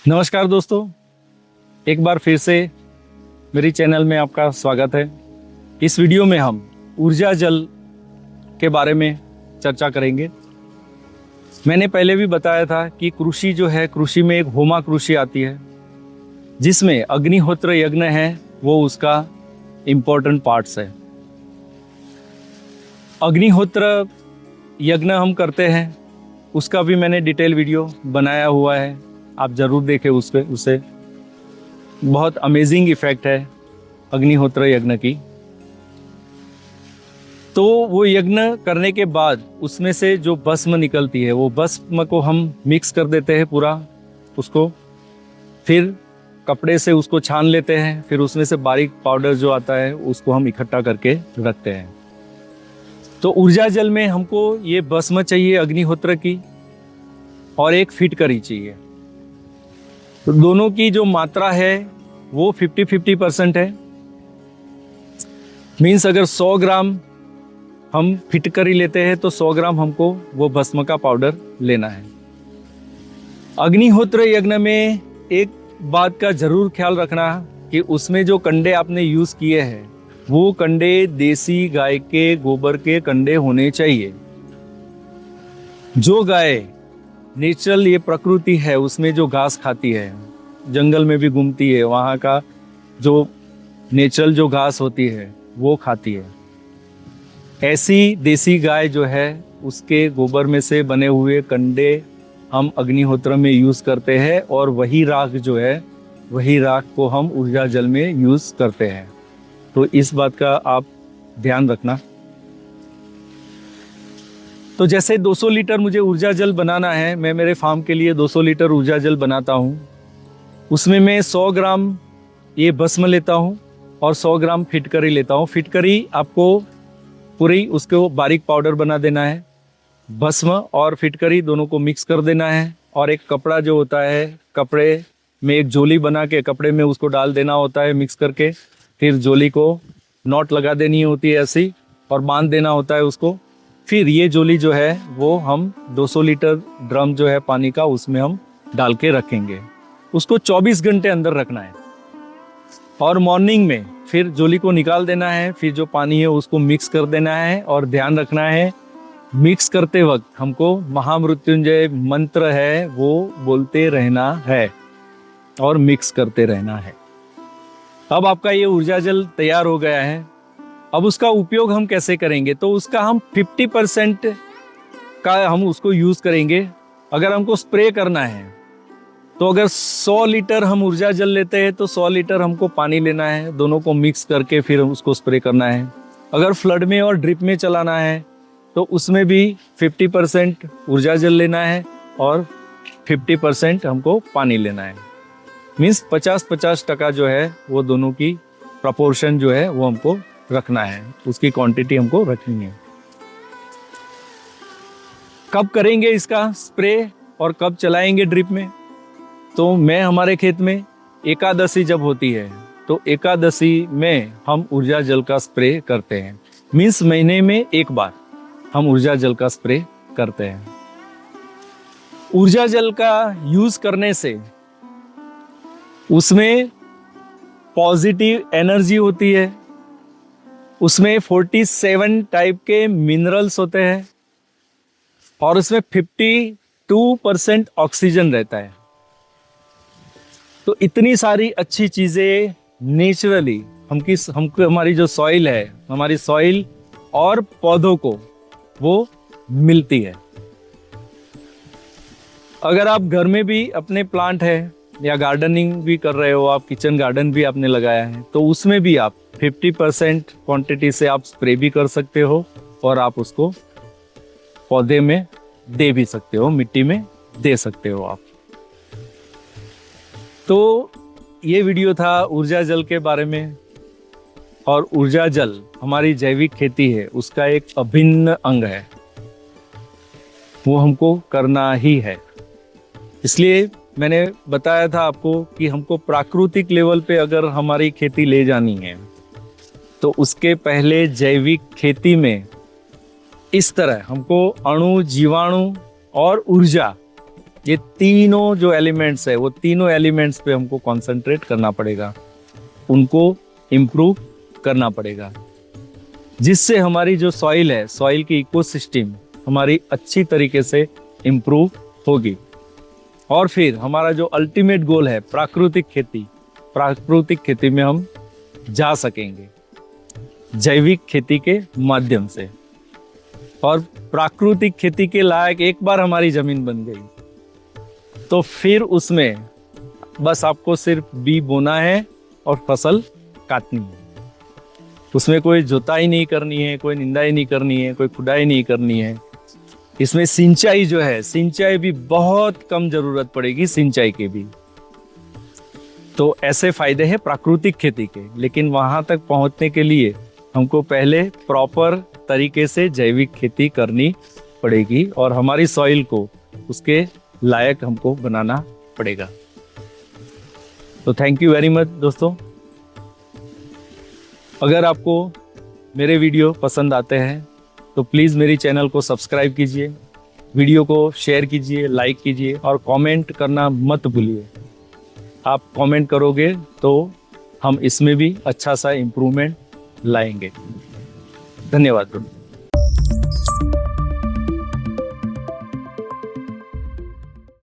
नमस्कार दोस्तों, एक बार फिर से मेरी चैनल में आपका स्वागत है। इस वीडियो में हम ऊर्जा जल के बारे में चर्चा करेंगे। मैंने पहले भी बताया था कि कृषि जो है, कृषि में एक होमा कृषि आती है जिसमें अग्निहोत्र यज्ञ है, वो उसका इम्पोर्टेंट पार्ट्स है। अग्निहोत्र यज्ञ हम करते हैं, उसका भी मैंने डिटेल वीडियो बनाया हुआ है, आप जरूर देखें उसे बहुत अमेजिंग इफेक्ट है अग्निहोत्र यज्ञ की। तो वो यज्ञ करने के बाद उसमें से जो भस्म निकलती है, वो भस्म को हम मिक्स कर देते हैं पूरा उसको, फिर कपड़े से उसको छान लेते हैं, फिर उसमें से बारीक पाउडर जो आता है उसको हम इकट्ठा करके रखते हैं। तो ऊर्जा जल में हमको ये भस्म चाहिए अग्निहोत्र की, और एक फिटकरी चाहिए। तो दोनों की जो मात्रा है वो 50-50% है। मीन्स अगर 100 ग्राम हम फिटकरी लेते हैं तो 100 ग्राम हमको वो भस्म का पाउडर लेना है। अग्निहोत्र यज्ञ में एक बात का जरूर ख्याल रखना कि उसमें जो कंडे आपने यूज किए हैं वो कंडे देसी गाय के गोबर के कंडे होने चाहिए। जो गाय नेचुरल, ये प्रकृति है, उसमें जो घास खाती है, जंगल में भी घूमती है, वहाँ का जो नेचुरल जो घास होती है वो खाती है, ऐसी देसी गाय जो है उसके गोबर में से बने हुए कंडे हम अग्निहोत्र में यूज करते हैं, और वही राख जो है, वही राख को हम ऊर्जा जल में यूज करते हैं। तो इस बात का आप ध्यान रखना। तो जैसे 200 लीटर मुझे ऊर्जा जल बनाना है, मैं मेरे फार्म के लिए 200 लीटर ऊर्जा जल बनाता हूँ। उसमें मैं 100 ग्राम ये भस्म लेता हूँ और 100 ग्राम फिटकरी लेता हूँ। फिटकरी आपको पूरी उसको बारीक पाउडर बना देना है। भस्म और फिटकरी दोनों को मिक्स कर देना है, और एक कपड़ा जो होता है, कपड़े में एक जोली बना के कपड़े में उसको डाल देना होता है मिक्स करके। फिर जोली को नॉट लगा देनी होती है ऐसी, और बांध देना होता है उसको। फिर ये जोली जो है वो हम 200 लीटर ड्रम जो है पानी का, उसमें हम डाल के रखेंगे। उसको 24 घंटे अंदर रखना है, और मॉर्निंग में फिर जोली को निकाल देना है। फिर जो पानी है उसको मिक्स कर देना है, और ध्यान रखना है मिक्स करते वक्त हमको महामृत्युंजय मंत्र है वो बोलते रहना है और मिक्स करते रहना है। अब आपका ये ऊर्जा जल तैयार हो गया है। अब उसका उपयोग हम कैसे करेंगे? तो उसका हम 50% का हम उसको यूज करेंगे। अगर हमको स्प्रे करना है तो अगर 100 लीटर हम ऊर्जा जल लेते हैं तो 100 लीटर हमको पानी लेना है, दोनों को मिक्स करके फिर उसको स्प्रे करना है। अगर फ्लड में और ड्रिप में चलाना है तो उसमें भी 50% ऊर्जा जल लेना है और 50% हमको पानी लेना है। मीन्स 50-50% जो है वो दोनों की प्रपोर्शन जो है वो हमको रखना है, उसकी क्वांटिटी हमको रखनी है। कब करेंगे इसका स्प्रे और कब चलाएंगे ड्रिप में? तो मैं हमारे खेत में एकादशी जब होती है तो एकादशी में हम ऊर्जा जल का स्प्रे करते हैं। मीन्स महीने में एक बार हम ऊर्जा जल का स्प्रे करते हैं। ऊर्जा जल का यूज करने से उसमें पॉजिटिव एनर्जी होती है, उसमें 47 टाइप के मिनरल्स होते हैं, और उसमें 52% ऑक्सीजन रहता है। तो इतनी सारी अच्छी चीजें नेचुरली हमको हमारी जो सॉइल है, हमारी सॉइल और पौधों को वो मिलती है। अगर आप घर में भी अपने प्लांट है या गार्डनिंग भी कर रहे हो, आप किचन गार्डन भी आपने लगाया है, तो उसमें भी आप 50% क्वांटिटी से आप स्प्रे भी कर सकते हो, और आप उसको पौधे में दे भी सकते हो, मिट्टी में दे सकते हो आप। तो ये वीडियो था ऊर्जा जल के बारे में, और ऊर्जा जल हमारी जैविक खेती है, उसका एक अभिन्न अंग है, वो हमको करना ही है। इसलिए मैंने बताया था आपको कि हमको प्राकृतिक लेवल पे अगर हमारी खेती ले जानी है तो उसके पहले जैविक खेती में इस तरह हमको अणु, जीवाणु और ऊर्जा ये तीनों जो एलिमेंट्स है वो तीनों एलिमेंट्स पे हमको कंसंट्रेट करना पड़ेगा, उनको इम्प्रूव करना पड़ेगा, जिससे हमारी जो सॉइल है, सॉइल की इकोसिस्टम हमारी अच्छी तरीके से इम्प्रूव होगी। और फिर हमारा जो अल्टीमेट गोल है प्राकृतिक खेती में हम जा सकेंगे जैविक खेती के माध्यम से। और प्राकृतिक खेती के लायक एक बार हमारी जमीन बन गई तो फिर उसमें बस आपको सिर्फ बी बोना है और फसल काटनी है। उसमें कोई जुताई नहीं करनी है, कोई निंदाई नहीं करनी है, कोई खुदाई नहीं करनी है। इसमें सिंचाई जो है, सिंचाई भी बहुत कम जरूरत पड़ेगी, सिंचाई की भी। तो ऐसे फायदे हैं प्राकृतिक खेती के, लेकिन वहां तक पहुंचने के लिए हमको पहले प्रॉपर तरीके से जैविक खेती करनी पड़ेगी और हमारी सॉइल को उसके लायक हमको बनाना पड़ेगा। तो थैंक यू वेरी मच दोस्तों। अगर आपको मेरे वीडियो पसंद आते हैं तो प्लीज़ मेरी चैनल को सब्सक्राइब कीजिए, वीडियो को शेयर कीजिए, लाइक कीजिए और कमेंट करना मत भूलिए। आप कमेंट करोगे तो हम इसमें भी अच्छा सा इम्प्रूवमेंट लाएंगे। धन्यवाद।